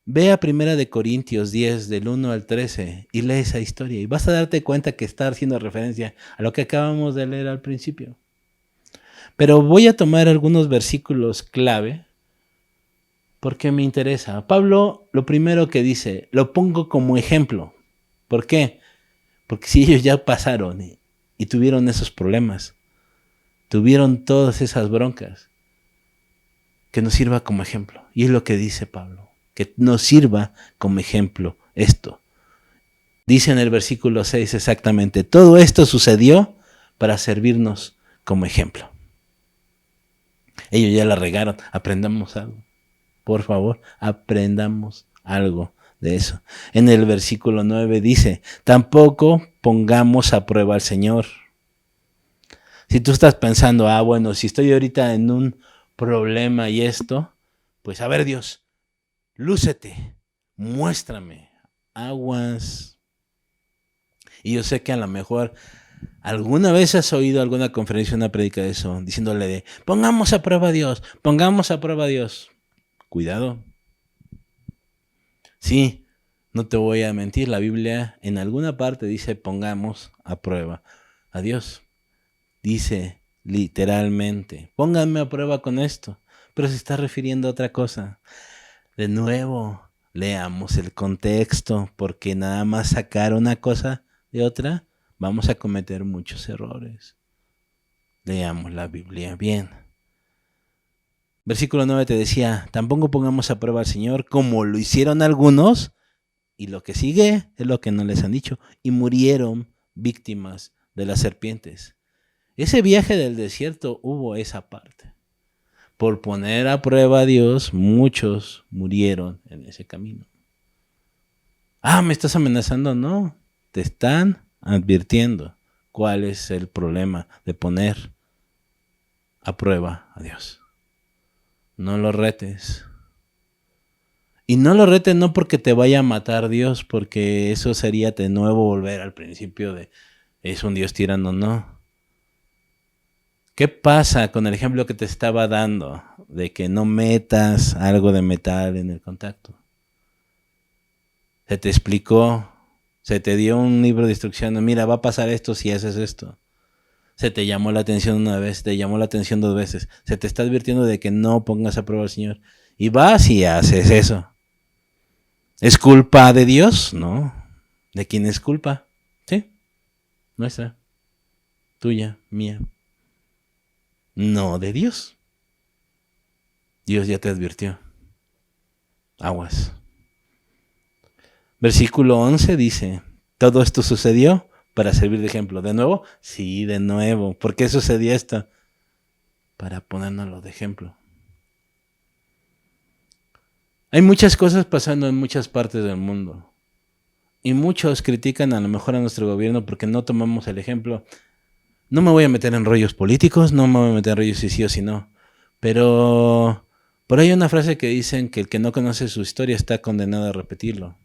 Speaker 1: Ve a 1 Corintios 10 del 1 al 13 y lee esa historia y vas a darte cuenta que está haciendo referencia a lo que acabamos de leer al principio. Pero voy a tomar algunos versículos clave porque me interesa. Pablo, lo primero que dice, lo pongo como ejemplo. ¿Por qué? Porque si ellos ya pasaron y tuvieron esos problemas, tuvieron todas esas broncas, que nos sirva como ejemplo. Y es lo que dice Pablo, que nos sirva como ejemplo esto. Dice en el versículo 6 exactamente, todo esto sucedió para servirnos como ejemplo. Ellos ya la regaron, aprendamos algo. Por favor, aprendamos algo de eso. En el versículo 9 dice, tampoco pongamos a prueba al Señor. Si tú estás pensando, bueno, si estoy ahorita en un problema y esto, pues a ver Dios, lúcete, muéstrame, aguas. Y yo sé que a lo mejor alguna vez has oído alguna conferencia, una predica de eso, diciéndole de, pongamos a prueba a Dios, pongamos a prueba a Dios. Cuidado. Sí, no te voy a mentir, la Biblia en alguna parte dice pongamos a prueba a Dios. Dice literalmente, pónganme a prueba con esto, pero se está refiriendo a otra cosa. De nuevo, leamos el contexto, porque nada más sacar una cosa de otra, vamos a cometer muchos errores. Leamos la Biblia bien. Versículo 9 te decía, tampoco pongamos a prueba al Señor como lo hicieron algunos, y lo que sigue es lo que no les han dicho, y murieron víctimas de las serpientes. Ese viaje del desierto hubo esa parte. Por poner a prueba a Dios, muchos murieron en ese camino. ¿Me estás amenazando? No, te están advirtiendo cuál es el problema de poner a prueba a Dios. No lo retes. Y no lo retes no porque te vaya a matar Dios, porque eso sería de nuevo volver al principio de es un Dios tirano, no. ¿Qué pasa con el ejemplo que te estaba dando de que no metas algo de metal en el contacto? Se te explicó, se te dio un libro de instrucciones, mira, va a pasar esto si haces esto. Se te llamó la atención una vez, te llamó la atención dos veces. Se te está advirtiendo de que no pongas a prueba al Señor. Y vas y haces eso. ¿Es culpa de Dios? No. ¿De quién es culpa? Sí, nuestra, tuya, mía. No de Dios. Dios ya te advirtió. Aguas. Versículo 11 dice, todo esto sucedió para servir de ejemplo. ¿De nuevo? Sí, de nuevo. ¿Por qué sucedía esto? Para ponérnoslo de ejemplo. Hay muchas cosas pasando en muchas partes del mundo. Y muchos critican a lo mejor a nuestro gobierno porque no tomamos el ejemplo. No me voy a meter en rollos políticos, no me voy a meter en rollos si sí o si no. Pero por ahí hay una frase que dicen que el que no conoce su historia está condenado a repetirlo.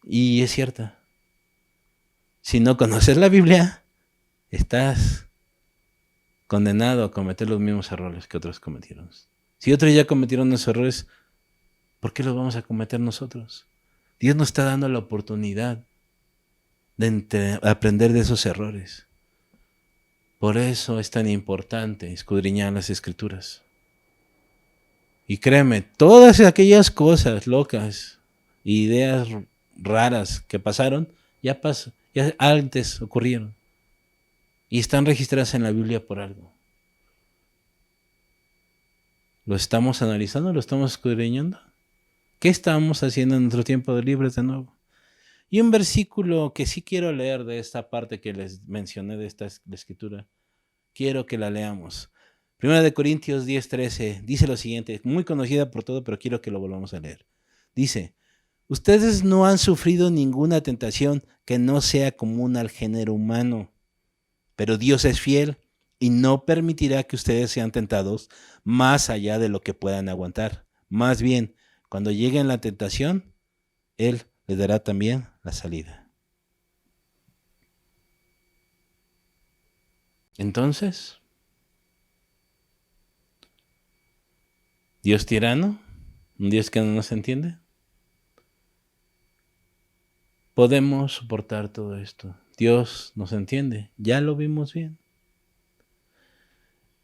Speaker 1: Y es cierta. Si no conoces la Biblia, estás condenado a cometer los mismos errores que otros cometieron. Si otros ya cometieron esos errores, ¿por qué los vamos a cometer nosotros? Dios nos está dando la oportunidad de aprender de esos errores. Por eso es tan importante escudriñar las Escrituras. Y créeme, todas aquellas cosas locas, ideas raras que pasaron, ya antes ocurrieron. Y están registradas en la Biblia por algo. ¿Lo estamos analizando? ¿Lo estamos escudriñando? ¿Qué estamos haciendo en nuestro tiempo de libres de nuevo? Y un versículo que sí quiero leer de esta parte que les mencioné de esta escritura, quiero que la leamos. Primera de Corintios 10:13 dice lo siguiente, muy conocida por todo, pero quiero que lo volvamos a leer. Dice, ustedes no han sufrido ninguna tentación que no sea común al género humano, pero Dios es fiel y no permitirá que ustedes sean tentados más allá de lo que puedan aguantar. Más bien, cuando llegue la tentación, Él les dará también la salida. Entonces, ¿Dios tirano? ¿Un Dios que no nos entiende? Podemos soportar todo esto. Dios nos entiende. Ya lo vimos bien.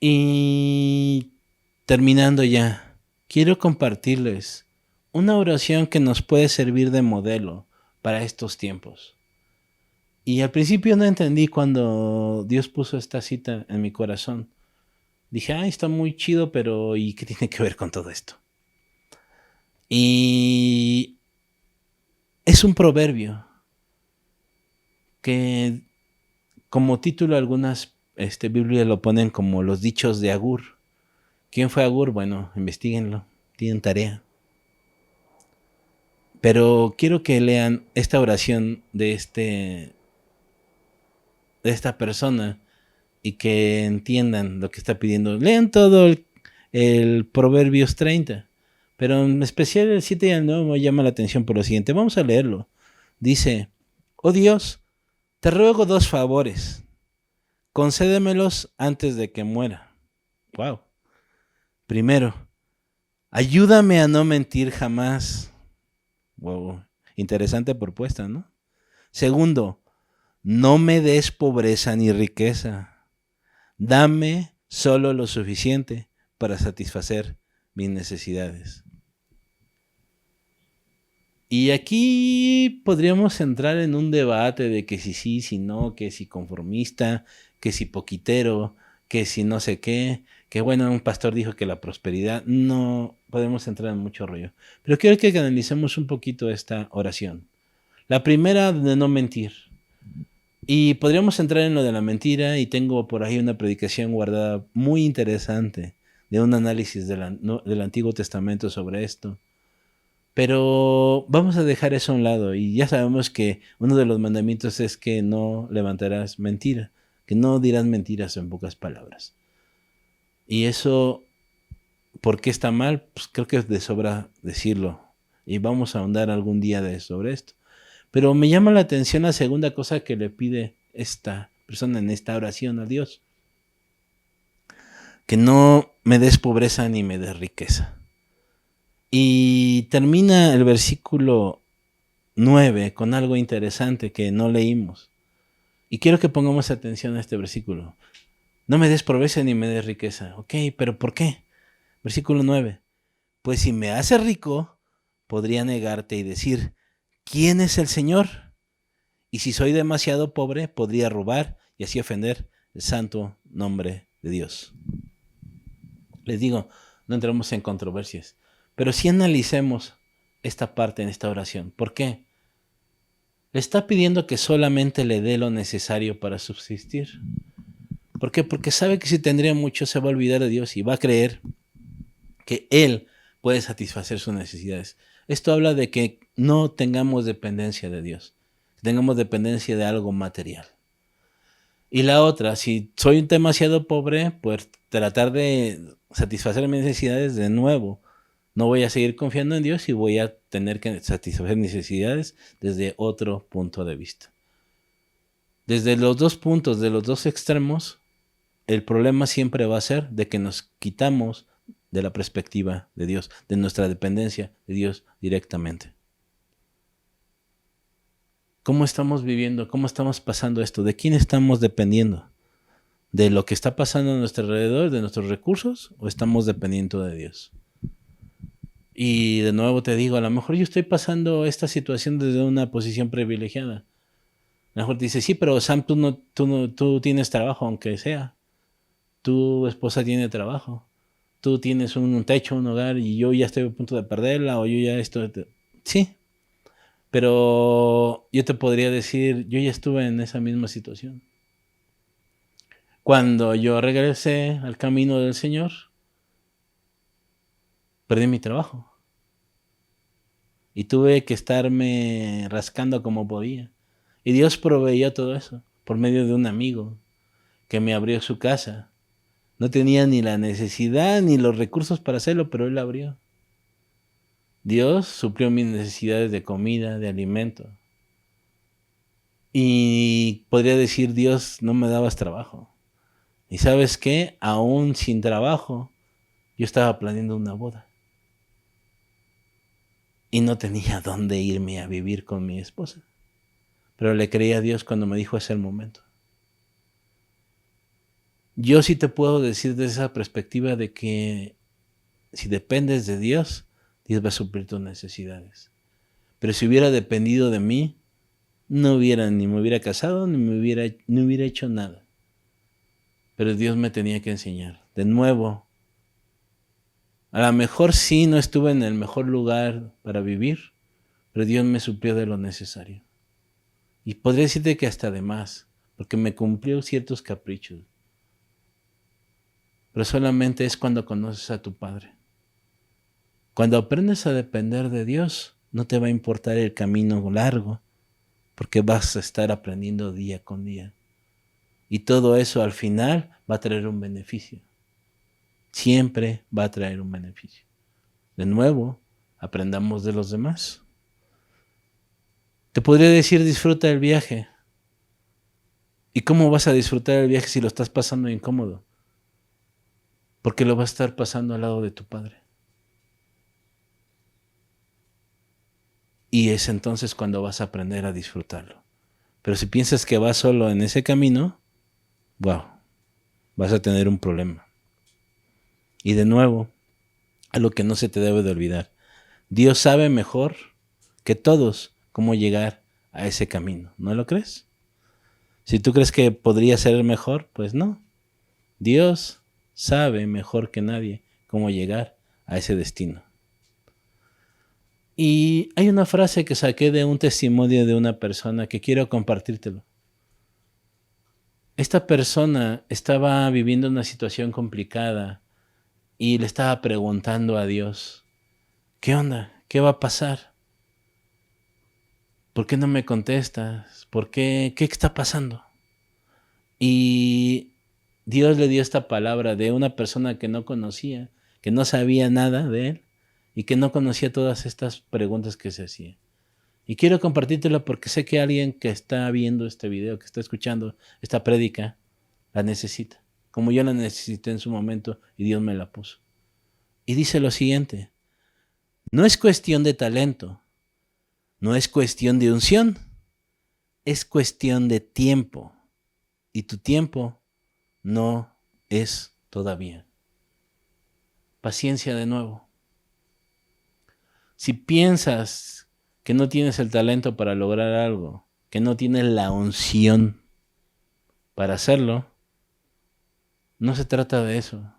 Speaker 1: Y terminando ya, quiero compartirles una oración que nos puede servir de modelo para estos tiempos. Y al principio no entendí cuando Dios puso esta cita en mi corazón. Dije, está muy chido, pero ¿y qué tiene que ver con todo esto? Y es un proverbio que como título algunas Biblias lo ponen como los dichos de Agur. ¿Quién fue Agur? Bueno, investíguenlo, tienen tarea. Pero quiero que lean esta oración de esta persona y que entiendan lo que está pidiendo. Lean todo el Proverbios 30, pero en especial el 7 y el 9 me llama la atención por lo siguiente. Vamos a leerlo. Dice, oh Dios, te ruego 2 favores. Concédemelos antes de que muera. Wow. Primero, ayúdame a no mentir jamás. Wow. Interesante propuesta, ¿no? Segundo, no me des pobreza ni riqueza. Dame solo lo suficiente para satisfacer mis necesidades. Y aquí podríamos entrar en un debate de que si sí, si no, que si conformista, que si poquitero, que si no sé qué, que bueno, un pastor dijo que la prosperidad, no podemos entrar en mucho rollo. Pero quiero que analicemos un poquito esta oración. La primera, de no mentir. Y podríamos entrar en lo de la mentira y tengo por ahí una predicación guardada muy interesante de un análisis del Antiguo Testamento sobre esto. Pero vamos a dejar eso a un lado y ya sabemos que uno de los mandamientos es que no levantarás mentira, que no dirás mentiras en pocas palabras. Y eso, ¿por qué está mal? Pues creo que es de sobra decirlo y vamos a ahondar algún día sobre esto. Pero me llama la atención la segunda cosa que le pide esta persona en esta oración a Dios. Que no me des pobreza ni me des riqueza. Y termina el versículo 9 con algo interesante que no leímos. Y quiero que pongamos atención a este versículo. No me des pobreza ni me des riqueza. Ok, pero ¿por qué? Versículo 9. Pues si me haces rico, podría negarte y decir, ¿quién es el Señor? Y si soy demasiado pobre, podría robar y así ofender el santo nombre de Dios. Les digo, no entremos en controversias, pero sí analicemos esta parte en esta oración. ¿Por qué? Le está pidiendo que solamente le dé lo necesario para subsistir. ¿Por qué? Porque sabe que si tendría mucho se va a olvidar de Dios y va a creer que Él puede satisfacer sus necesidades. Esto habla de que no tengamos dependencia de Dios, tengamos dependencia de algo material. Y la otra, si soy demasiado pobre, pues tratar de satisfacer mis necesidades de nuevo. No voy a seguir confiando en Dios y voy a tener que satisfacer necesidades desde otro punto de vista. Desde los dos puntos, de los dos extremos, el problema siempre va a ser de que nos quitamos de la perspectiva de Dios, de nuestra dependencia de Dios directamente. ¿Cómo estamos viviendo? ¿Cómo estamos pasando esto? ¿De quién estamos dependiendo? ¿De lo que está pasando a nuestro alrededor, de nuestros recursos? ¿O estamos dependiendo de Dios? Y de nuevo te digo, a lo mejor yo estoy pasando esta situación desde una posición privilegiada. A lo mejor te dice, sí, pero Sam, tú tienes trabajo, aunque sea. Tu esposa tiene trabajo. Tú tienes un techo, un hogar, y yo ya estoy a punto de perderla, o yo ya estoy... Sí, pero yo te podría decir, yo ya estuve en esa misma situación. Cuando yo regresé al camino del Señor, perdí mi trabajo. Y tuve que estarme rascando como podía. Y Dios proveyó todo eso por medio de un amigo que me abrió su casa. No tenía ni la necesidad ni los recursos para hacerlo, pero Él abrió. Dios suplió mis necesidades de comida, de alimento. Y podría decir, Dios, no me dabas trabajo. Y ¿sabes qué? Aún sin trabajo, yo estaba planeando una boda. Y no tenía dónde irme a vivir con mi esposa. Pero le creí a Dios cuando me dijo, es el momento. Yo sí te puedo decir desde esa perspectiva de que si dependes de Dios, Dios va a suplir tus necesidades. Pero si hubiera dependido de mí, ni me hubiera casado, ni hubiera hecho nada. Pero Dios me tenía que enseñar. De nuevo, a lo mejor sí no estuve en el mejor lugar para vivir, pero Dios me suplió de lo necesario. Y podría decirte que hasta de más, porque me cumplió ciertos caprichos. Pero solamente es cuando conoces a tu Padre. Cuando aprendes a depender de Dios, no te va a importar el camino largo, porque vas a estar aprendiendo día con día. Y todo eso al final va a traer un beneficio. Siempre va a traer un beneficio. De nuevo, aprendamos de los demás. Te podría decir, disfruta el viaje. ¿Y cómo vas a disfrutar el viaje si lo estás pasando incómodo? Porque lo vas a estar pasando al lado de tu Padre. Y es entonces cuando vas a aprender a disfrutarlo. Pero si piensas que vas solo en ese camino, wow, vas a tener un problema. Y de nuevo, algo que no se te debe de olvidar. Dios sabe mejor que todos cómo llegar a ese camino. ¿No lo crees? Si tú crees que podría ser mejor, pues no. Dios sabe mejor que nadie cómo llegar a ese destino. Y hay una frase que saqué de un testimonio de una persona que quiero compartírtelo. Esta persona estaba viviendo una situación complicada y le estaba preguntando a Dios, ¿qué onda? ¿Qué va a pasar? ¿Por qué no me contestas? ¿Por qué? ¿Qué está pasando? Y Dios le dio esta palabra de una persona que no conocía, que no sabía nada de él y que no conocía todas estas preguntas que se hacía. Y quiero compartírtelo porque sé que alguien que está viendo este video, que está escuchando esta prédica, la necesita, como yo la necesité en su momento y Dios me la puso. Y dice lo siguiente, no es cuestión de talento, no es cuestión de unción, es cuestión de tiempo. Y tu tiempo no es todavía. Paciencia de nuevo. Si piensas que no tienes el talento para lograr algo, que no tienes la unción para hacerlo, no se trata de eso.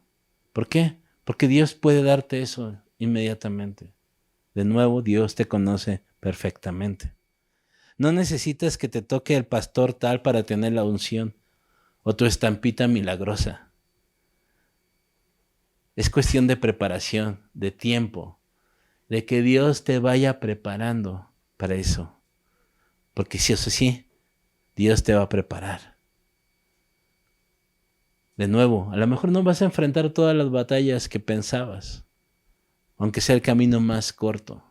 Speaker 1: ¿Por qué? Porque Dios puede darte eso inmediatamente. De nuevo, Dios te conoce perfectamente. No necesitas que te toque el pastor tal para tener la unción o tu estampita milagrosa. Es cuestión de preparación, de tiempo, de que Dios te vaya preparando para eso. Porque si eso sí, Dios te va a preparar. De nuevo, a lo mejor no vas a enfrentar todas las batallas que pensabas, aunque sea el camino más corto.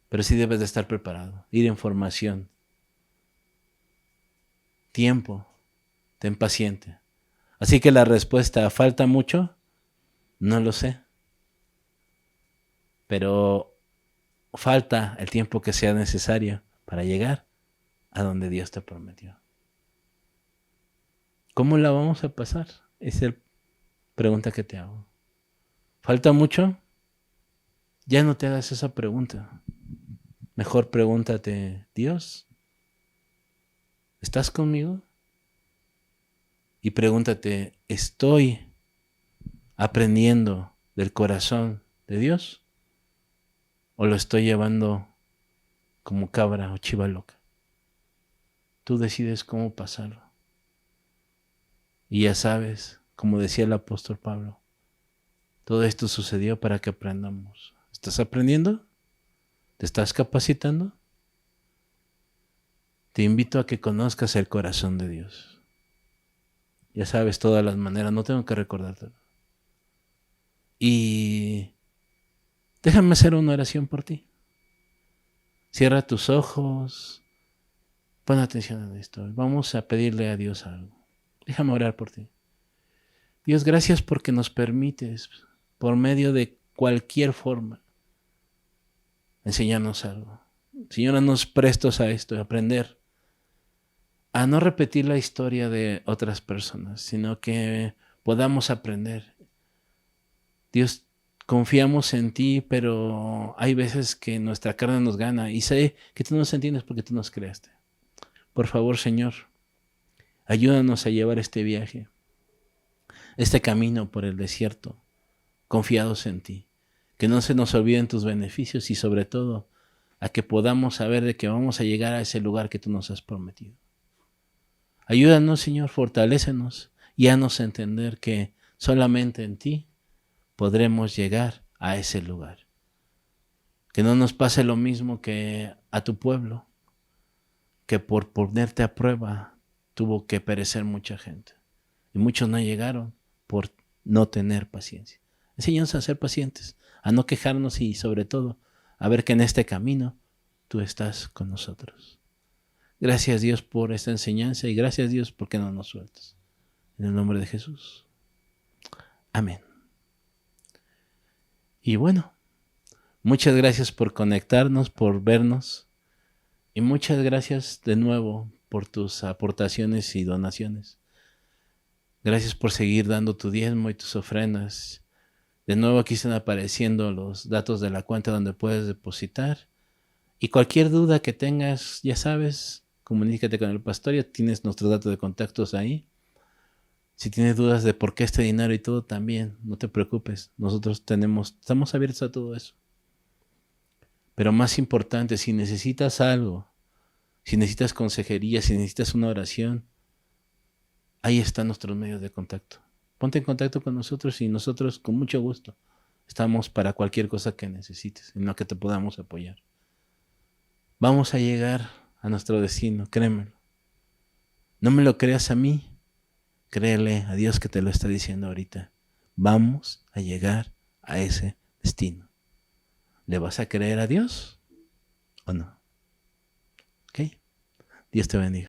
Speaker 1: Pero sí debes de estar preparado, ir en formación. Tiempo, ten paciente. Así que la respuesta, ¿falta mucho? No lo sé. Pero falta el tiempo que sea necesario para llegar a donde Dios te prometió. ¿Cómo la vamos a pasar? Esa es la pregunta que te hago. ¿Falta mucho? Ya no te hagas esa pregunta. Mejor pregúntate, Dios, ¿estás conmigo? Y pregúntate, ¿estoy aprendiendo del corazón de Dios? ¿O lo estoy llevando como cabra o chiva loca? Tú decides cómo pasarlo. Y ya sabes, como decía el apóstol Pablo, todo esto sucedió para que aprendamos. ¿Estás aprendiendo? ¿Te estás capacitando? Te invito a que conozcas el corazón de Dios. Ya sabes todas las maneras, no tengo que recordártelo. Y déjame hacer una oración por ti. Cierra tus ojos, pon atención en esto. Vamos a pedirle a Dios algo. Déjame orar por ti. Dios, gracias porque nos permites, por medio de cualquier forma, enseñarnos algo. Señor, nos prestos a esto, a aprender, a no repetir la historia de otras personas, sino que podamos aprender. Dios, confiamos en ti, pero hay veces que nuestra carne nos gana y sé que tú nos entiendes porque tú nos creaste. Por favor, Señor, ayúdanos a llevar este viaje, este camino por el desierto, confiados en ti. Que no se nos olviden tus beneficios y sobre todo a que podamos saber de que vamos a llegar a ese lugar que tú nos has prometido. Ayúdanos, Señor, fortalécenos y haznos entender que solamente en ti podremos llegar a ese lugar. Que no nos pase lo mismo que a tu pueblo, que por ponerte a prueba tuvo que perecer mucha gente. Y muchos no llegaron por no tener paciencia. Enséñanos a ser pacientes, a no quejarnos y sobre todo a ver que en este camino tú estás con nosotros. Gracias Dios por esta enseñanza y gracias Dios porque no nos sueltas. En el nombre de Jesús. Amén. Y bueno, muchas gracias por conectarnos, por vernos y muchas gracias de nuevo por tus aportaciones y donaciones. Gracias por seguir dando tu diezmo y tus ofrendas. De nuevo aquí están apareciendo los datos de la cuenta donde puedes depositar. Y cualquier duda que tengas, ya sabes, comunícate con el pastor, ya tienes nuestros datos de contactos ahí. Si tienes dudas de por qué este dinero y todo, también, no te preocupes. Nosotros estamos abiertos a todo eso. Pero más importante, si necesitas algo, si necesitas consejería, si necesitas una oración, ahí están nuestros medios de contacto. Ponte en contacto con nosotros y nosotros con mucho gusto estamos para cualquier cosa que necesites, en lo que te podamos apoyar. Vamos a llegar a nuestro destino, créemelo. No me lo creas a mí, créele a Dios que te lo está diciendo ahorita. Vamos a llegar a ese destino. ¿Le vas a creer a Dios o no? ¿Ok? Dios te bendiga.